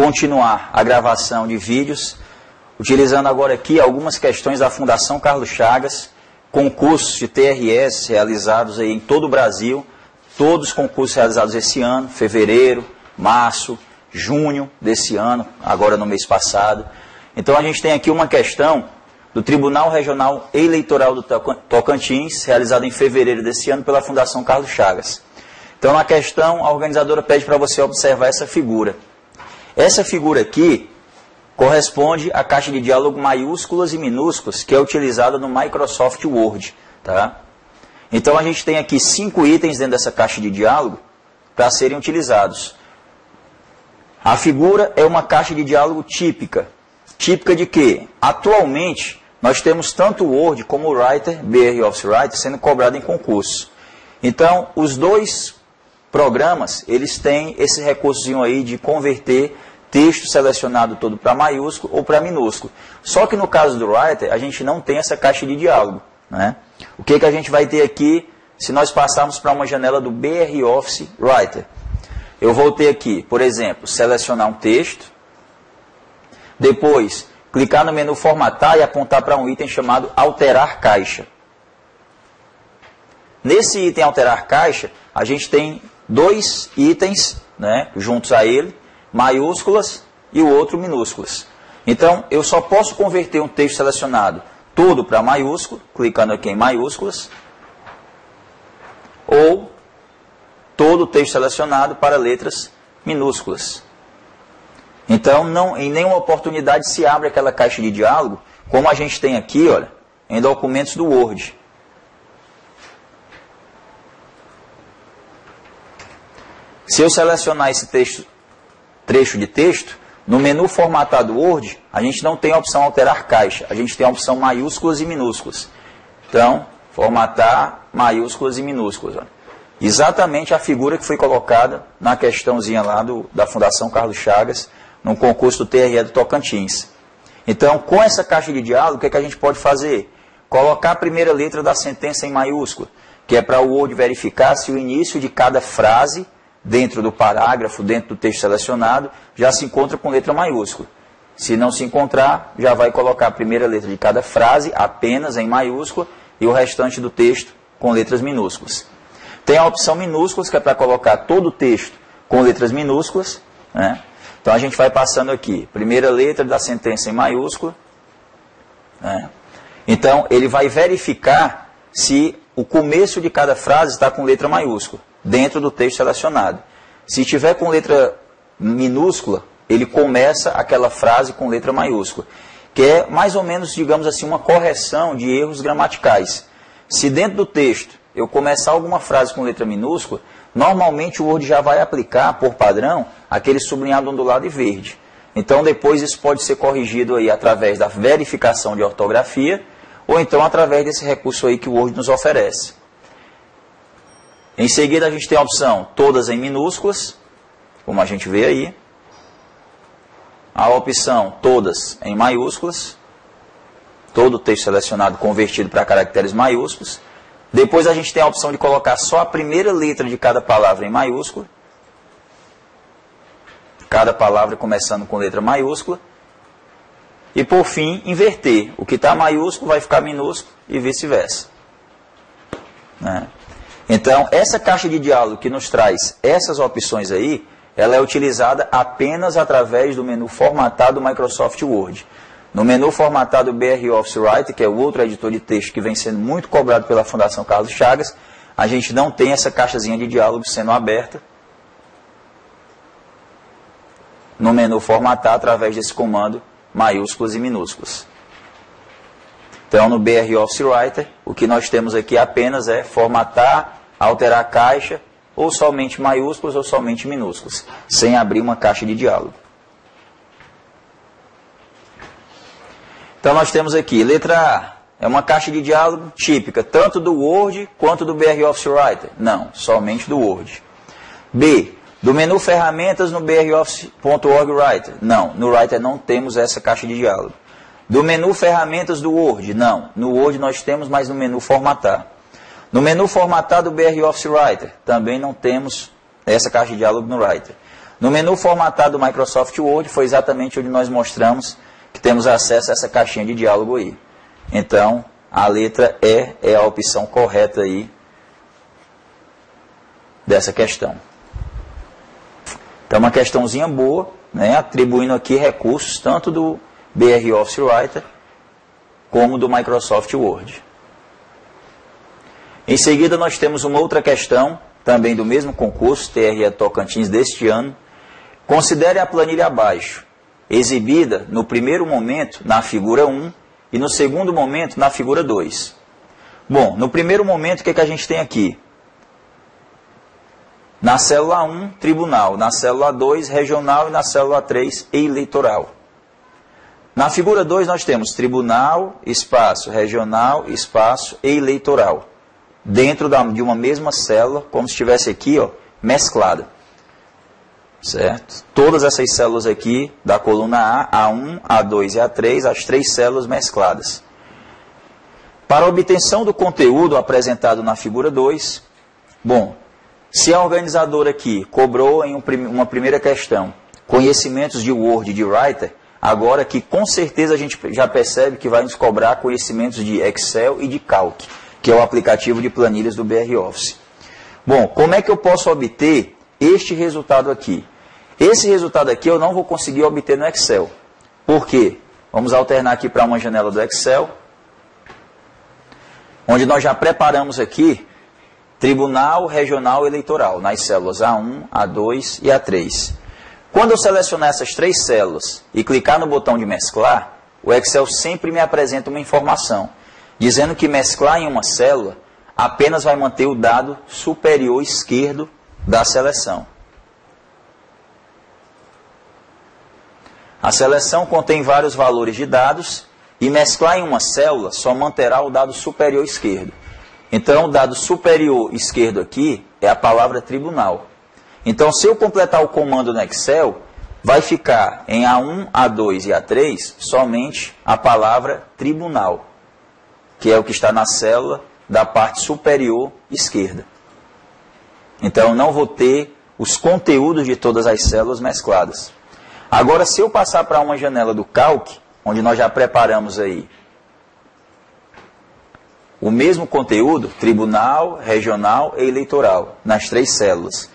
continuar a gravação de vídeos, utilizando agora aqui algumas questões da Fundação Carlos Chagas, concursos de TRS realizados aí em todo o Brasil, todos os concursos realizados esse ano, fevereiro, março, junho desse ano, agora no mês passado. Então a gente tem aqui uma questão do Tribunal Regional Eleitoral do Tocantins, realizada em fevereiro desse ano pela Fundação Carlos Chagas. Então na questão, a organizadora pede para você observar essa figura. Essa figura aqui corresponde à caixa de diálogo maiúsculas e minúsculas que é utilizada no Microsoft Word. Tá? Então a gente tem aqui 5 itens dentro dessa caixa de diálogo para serem utilizados. A figura é uma caixa de diálogo típica. Típica de quê? Atualmente, nós temos tanto o Word como o Writer, BR Office Writer, sendo cobrado em concursos. Então, os dois programas, eles têm esse recursozinho aí de converter texto selecionado todo para maiúsculo ou para minúsculo. Só que no caso do Writer, a gente não tem essa caixa de diálogo. Né? O que a gente vai ter aqui se nós passarmos para uma janela do BR Office Writer? Eu vou ter aqui, por exemplo, selecionar um texto, depois clicar no menu formatar e apontar para um item chamado alterar caixa. Nesse item alterar caixa, a gente tem 2 itens, né, juntos a ele, maiúsculas e o outro minúsculas. Então, eu só posso converter um texto selecionado todo para maiúsculo, clicando aqui em maiúsculas, ou todo o texto selecionado para letras minúsculas. Então, em nenhuma oportunidade se abre aquela caixa de diálogo, como a gente tem aqui, olha, em documentos do Word. Se eu selecionar esse trecho de texto, no menu formatar do Word, a gente não tem a opção alterar caixa, a gente tem a opção maiúsculas e minúsculas. Então, formatar maiúsculas e minúsculas. Olha. Exatamente a figura que foi colocada na questãozinha lá da Fundação Carlos Chagas, no concurso do TRE do Tocantins. Então, com essa caixa de diálogo, o que a gente pode fazer? Colocar a primeira letra da sentença em maiúscula, que é para o Word verificar se o início de cada frase, dentro do parágrafo, dentro do texto selecionado, já se encontra com letra maiúscula. Se não se encontrar, já vai colocar a primeira letra de cada frase apenas em maiúscula e o restante do texto com letras minúsculas. Tem a opção minúsculas, que é para colocar todo o texto com letras minúsculas. Né? Então a gente vai passando aqui, primeira letra da sentença em maiúscula. Né? Então ele vai verificar se o começo de cada frase está com letra maiúscula, dentro do texto selecionado. Se tiver com letra minúscula, ele começa aquela frase com letra maiúscula, que é mais ou menos, digamos assim, uma correção de erros gramaticais. Se dentro do texto eu começar alguma frase com letra minúscula, normalmente o Word já vai aplicar, por padrão, aquele sublinhado ondulado e verde. Então depois isso pode ser corrigido aí através da verificação de ortografia, ou então através desse recurso aí que o Word nos oferece. Em seguida a gente tem a opção todas em minúsculas, como a gente vê aí. A opção todas em maiúsculas, todo o texto selecionado convertido para caracteres maiúsculos. Depois a gente tem a opção de colocar só a primeira letra de cada palavra em maiúscula. Cada palavra começando com letra maiúscula. E por fim, inverter. O que está maiúsculo vai ficar minúsculo e vice-versa. Né? Então, essa caixa de diálogo que nos traz essas opções aí, ela é utilizada apenas através do menu formatar do Microsoft Word. No menu formatado BR Office Writer, que é o outro editor de texto que vem sendo muito cobrado pela Fundação Carlos Chagas, a gente não tem essa caixazinha de diálogo sendo aberta no menu formatar através desse comando maiúsculas e minúsculas. Então, no BR Office Writer, o que nós temos aqui apenas é formatar, alterar caixa, ou somente maiúsculas ou somente minúsculas, sem abrir uma caixa de diálogo. Então nós temos aqui, letra A, é uma caixa de diálogo típica, tanto do Word quanto do BR Office Writer. Não, somente do Word. B, do menu ferramentas no broffice.org Writer. Não, no Writer não temos essa caixa de diálogo. Do menu ferramentas do Word. Não, no Word nós temos, mas no menu formatar. No menu formatar do BR Office Writer, também não temos essa caixa de diálogo no Writer. No menu formatado do Microsoft Word foi exatamente onde nós mostramos que temos acesso a essa caixinha de diálogo aí. Então, a letra E é a opção correta aí dessa questão. Então, uma questãozinha boa, né, atribuindo aqui recursos tanto do BR Office Writer como do Microsoft Word. Em seguida, nós temos uma outra questão, também do mesmo concurso, TRE Tocantins deste ano. Considere a planilha abaixo, exibida no primeiro momento na figura 1 e no segundo momento na figura 2. Bom, no primeiro momento, o que a gente tem aqui? Na célula 1, tribunal. Na célula 2, regional. E na célula 3, eleitoral. Na figura 2, nós temos tribunal, espaço, regional, espaço, eleitoral. Dentro de uma mesma célula, como se estivesse aqui, ó, mesclada. Certo? Todas essas células aqui, da coluna A, A1, A2 e A3, as 3 células mescladas. Para a obtenção do conteúdo apresentado na figura 2, bom, se a organizadora aqui cobrou em uma primeira questão conhecimentos de Word e de Writer, agora aqui com certeza a gente já percebe que vai nos cobrar conhecimentos de Excel e de Calc, que é o aplicativo de planilhas do BR Office. Bom, como é que eu posso obter este resultado aqui? Esse resultado aqui eu não vou conseguir obter no Excel. Por quê? Vamos alternar aqui para uma janela do Excel, onde nós já preparamos aqui tribunal, regional e eleitoral, nas células A1, A2 e A3. Quando eu selecionar essas 3 células e clicar no botão de mesclar, o Excel sempre me apresenta uma informação, dizendo que mesclar em uma célula apenas vai manter o dado superior esquerdo da seleção. A seleção contém vários valores de dados e mesclar em uma célula só manterá o dado superior esquerdo. Então, o dado superior esquerdo aqui é a palavra tribunal. Então, se eu completar o comando no Excel, vai ficar em A1, A2 e A3 somente a palavra tribunal, que é o que está na célula da parte superior esquerda. Então, eu não vou ter os conteúdos de todas as células mescladas. Agora, se eu passar para uma janela do Calc, onde nós já preparamos aí o mesmo conteúdo, tribunal, regional e eleitoral, nas 3 células.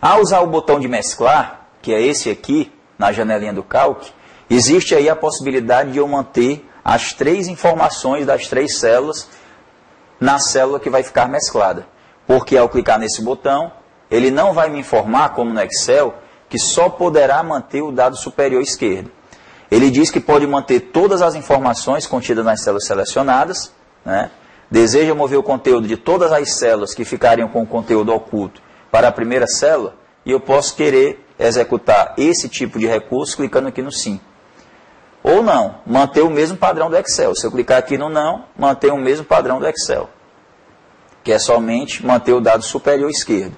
Ao usar o botão de mesclar, que é esse aqui, na janelinha do Calc, existe aí a possibilidade de eu manter as 3 informações das 3 células na célula que vai ficar mesclada. Porque ao clicar nesse botão, ele não vai me informar, como no Excel, que só poderá manter o dado superior esquerdo. Ele diz que pode manter todas as informações contidas nas células selecionadas, né? Deseja mover o conteúdo de todas as células que ficariam com o conteúdo oculto para a primeira célula, e eu posso querer executar esse tipo de recurso clicando aqui no sim. Ou não, manter o mesmo padrão do Excel. Se eu clicar aqui no não, manter o mesmo padrão do Excel, que é somente manter o dado superior esquerdo.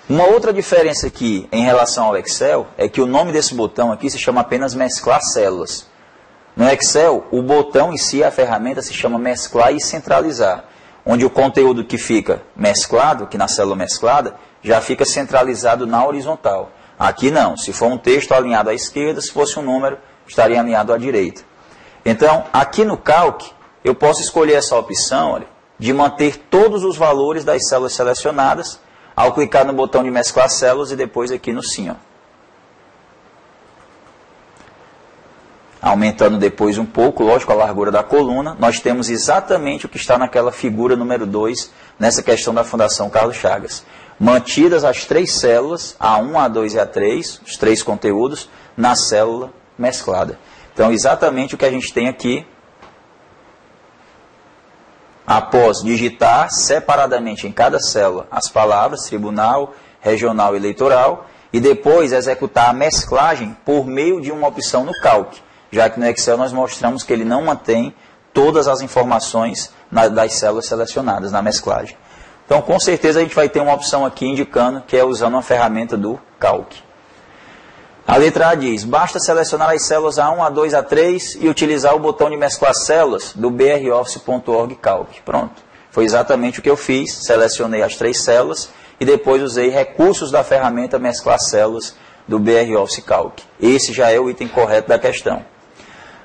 Uma outra diferença aqui em relação ao Excel é que o nome desse botão aqui se chama apenas mesclar células. No Excel, o botão em si, a ferramenta, se chama mesclar e centralizar, onde o conteúdo que fica mesclado, que na célula mesclada, já fica centralizado na horizontal. Aqui não, se for um texto alinhado à esquerda, se fosse um número, estaria alinhado à direita. Então, aqui no Calc, eu posso escolher essa opção, olha, de manter todos os valores das células selecionadas, ao clicar no botão de mesclar células e depois aqui no sim, ó. Aumentando depois um pouco, lógico, a largura da coluna, nós temos exatamente o que está naquela figura número 2, nessa questão da Fundação Carlos Chagas. Mantidas as 3 células, A1, A2 e A3, os 3 conteúdos, na célula mesclada. Então, exatamente o que a gente tem aqui, após digitar separadamente em cada célula as palavras tribunal, regional e eleitoral, e depois executar a mesclagem por meio de uma opção no Calc, já que no Excel nós mostramos que ele não mantém todas as informações das células selecionadas na mesclagem. Então, com certeza, a gente vai ter uma opção aqui indicando que é usando uma ferramenta do Calc. A letra A diz, basta selecionar as células A1, A2, A3 e utilizar o botão de mesclar células do broffice.org Calc. Pronto. Foi exatamente o que eu fiz, selecionei as 3 células e depois usei recursos da ferramenta mesclar células do BR Office Calc. Esse já é o item correto da questão.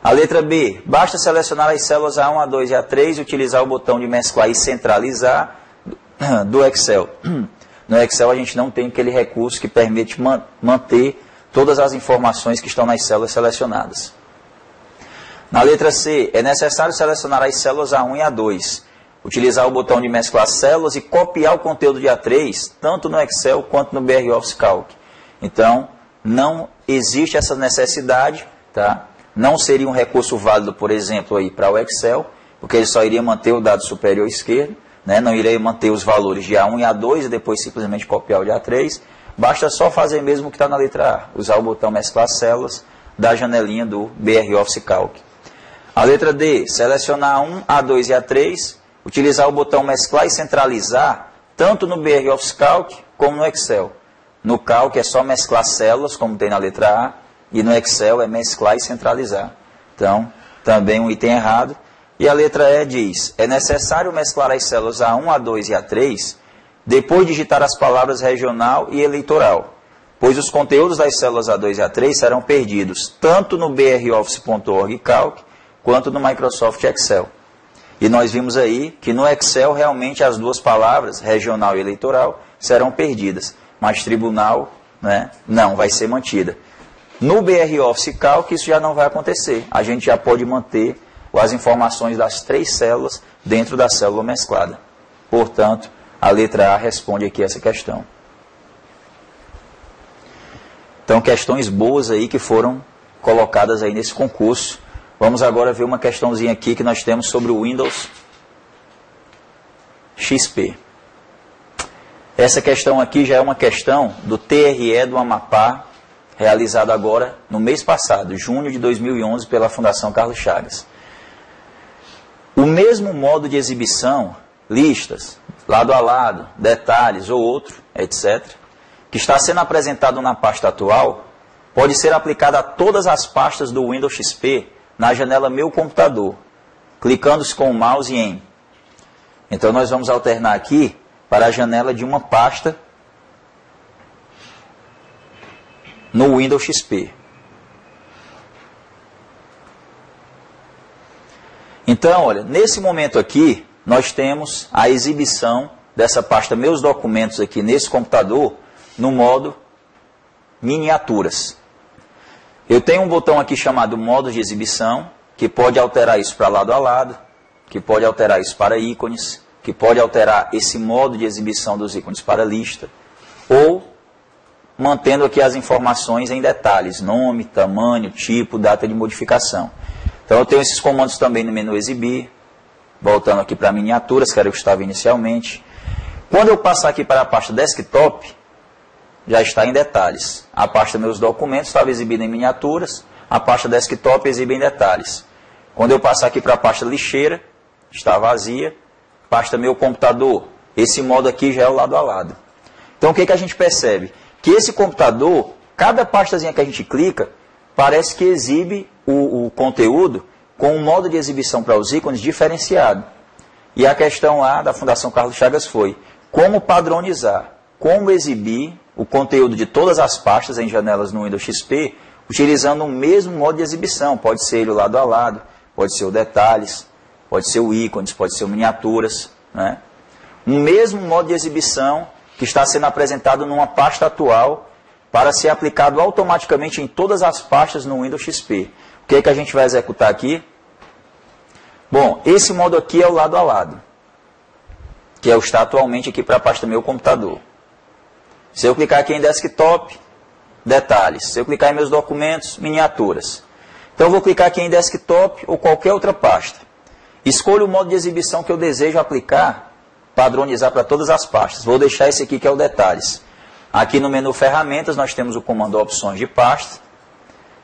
A letra B, basta selecionar as células A1, A2 e A3 e utilizar o botão de mesclar e centralizar do Excel. No Excel a gente não tem aquele recurso que permite manter todas as informações que estão nas células selecionadas. Na letra C, é necessário selecionar as células A1 e A2, utilizar o botão de mesclar células e copiar o conteúdo de A3, tanto no Excel quanto no BR Office Calc. Então, não existe essa necessidade, tá? Não seria um recurso válido, por exemplo, para o Excel, porque ele só iria manter o dado superior esquerdo, né? Não iria manter os valores de A1 e A2 e depois simplesmente copiar o de A3. Basta só fazer mesmo o que está na letra A, usar o botão mesclar células da janelinha do BR Office Calc. A letra D, selecionar A1, A2 e A3, utilizar o botão mesclar e centralizar, tanto no BR Office Calc como no Excel. No Calc é só mesclar células, como tem na letra A, e no Excel é mesclar e centralizar. Então, também um item errado. E a letra E diz, é necessário mesclar as células A1, A2 e A3, depois digitar as palavras regional e eleitoral, pois os conteúdos das células A2 e A3 serão perdidos tanto no broffice.org Calc, quanto no Microsoft Excel. E nós vimos aí que no Excel realmente as duas palavras, regional e eleitoral, serão perdidas, mas tribunal, né, não, vai ser mantida. No BR Office Calc isso já não vai acontecer, a gente já pode manter as informações das 3 células dentro da célula mesclada. Portanto, a letra A responde aqui essa questão. Então, questões boas aí que foram colocadas aí nesse concurso. Vamos agora ver uma questãozinha aqui que nós temos sobre o Windows XP. Essa questão aqui já é uma questão do TRE do Amapá, realizado agora no mês passado, junho de 2011, pela Fundação Carlos Chagas. O mesmo modo de exibição, listas, lado a lado, detalhes ou outro, etc., que está sendo apresentado na pasta atual, pode ser aplicado a todas as pastas do Windows XP na janela Meu Computador, clicando-se com o mouse em. Então nós vamos alternar aqui para a janela de uma pasta no Windows XP. Então, olha, nesse momento aqui, nós temos a exibição dessa pasta Meus Documentos aqui nesse computador no modo Miniaturas. Eu tenho um botão aqui chamado Modo de Exibição, que pode alterar isso para lado a lado, que pode alterar isso para ícones, que pode alterar esse modo de exibição dos ícones para lista, ou mantendo aqui as informações em detalhes, nome, tamanho, tipo, data de modificação. Então eu tenho esses comandos também no menu Exibir, voltando aqui para Miniaturas, que era o que estava inicialmente. Quando eu passar aqui para a pasta Desktop, já está em detalhes. A pasta Meus Documentos estava exibida em Miniaturas, a pasta Desktop exibe em detalhes. Quando eu passar aqui para a pasta Lixeira, está vazia. Pasta Meu Computador, esse modo aqui já é o lado a lado. Então o que a gente percebe? Que esse computador, cada pastazinha que a gente clica, parece que exibe o conteúdo com um modo de exibição para os ícones diferenciado. E a questão lá da Fundação Carlos Chagas foi como padronizar, como exibir o conteúdo de todas as pastas em janelas no Windows XP, utilizando o mesmo modo de exibição. Pode ser ele o lado a lado, pode ser o detalhes, pode ser o ícones, pode ser o miniaturas, né? Um mesmo modo de exibição que está sendo apresentado numa pasta atual para ser aplicado automaticamente em todas as pastas no Windows XP. O que é que a gente vai executar aqui? Bom, esse modo aqui é o lado a lado, que é o que está atualmente aqui para a pasta Meu Computador. Se eu clicar aqui em Desktop, detalhes. Se eu clicar em Meus Documentos, Miniaturas. Então eu vou clicar aqui em Desktop ou qualquer outra pasta. Escolho o modo de exibição que eu desejo aplicar, padronizar para todas as pastas. Vou deixar esse aqui que é o Detalhes. Aqui no menu Ferramentas nós temos o comando Opções de Pasta.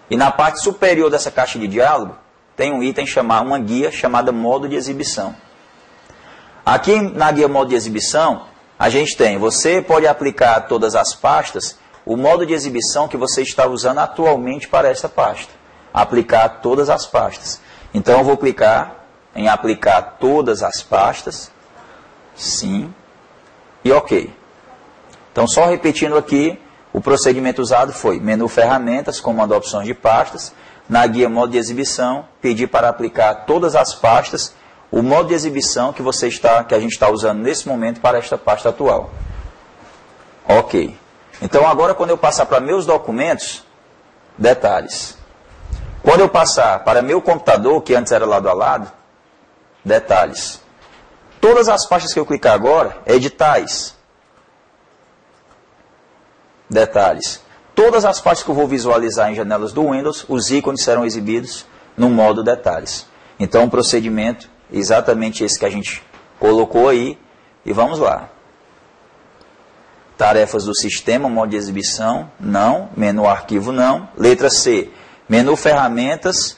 E na parte superior dessa caixa de diálogo tem um item uma guia chamada Modo de Exibição. Aqui na guia Modo de Exibição, a gente tem, você pode aplicar a todas as pastas o modo de exibição que você está usando atualmente para essa pasta. Aplicar a todas as pastas. Então eu vou clicar em aplicar todas as pastas, sim, e ok. Então só repetindo aqui, O procedimento usado foi menu ferramentas, comando opções de pastas, na guia modo de exibição, pedir para aplicar todas as pastas, o modo de exibição que a gente está usando nesse momento para esta pasta atual. Ok. Então agora quando eu passar para meus documentos, detalhes. Quando eu passar para meu computador, que antes era lado a lado, detalhes. Todas as pastas que eu clicar agora, editais. Detalhes. Todas as pastas que eu vou visualizar em janelas do Windows, os ícones serão exibidos no modo detalhes. Então o procedimento, exatamente esse que a gente colocou aí, e vamos lá. Tarefas do sistema, modo de exibição, não. Menu arquivo, não. Letra C, menu ferramentas,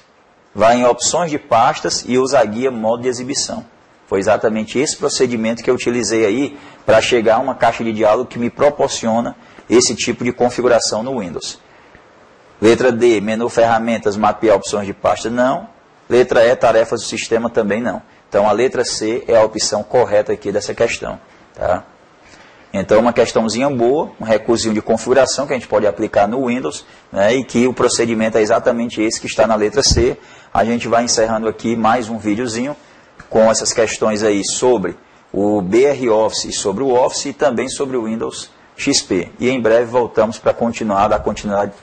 vai em opções de pastas e usa a guia modo de exibição. Foi exatamente esse procedimento que eu utilizei aí para chegar a uma caixa de diálogo que me proporciona esse tipo de configuração no Windows. Letra D, menu ferramentas, mapear opções de pasta, não. Letra E, tarefas do sistema, também não. Então a letra C é a opção correta aqui dessa questão. Tá? Então uma questãozinha boa, um recursinho de configuração que a gente pode aplicar no Windows, né, e que o procedimento é exatamente esse que está na letra C. A gente vai encerrando aqui mais um videozinho com essas questões aí sobre o BR Office, sobre o Office e também sobre o Windows XP. E em breve voltamos para dar continuidade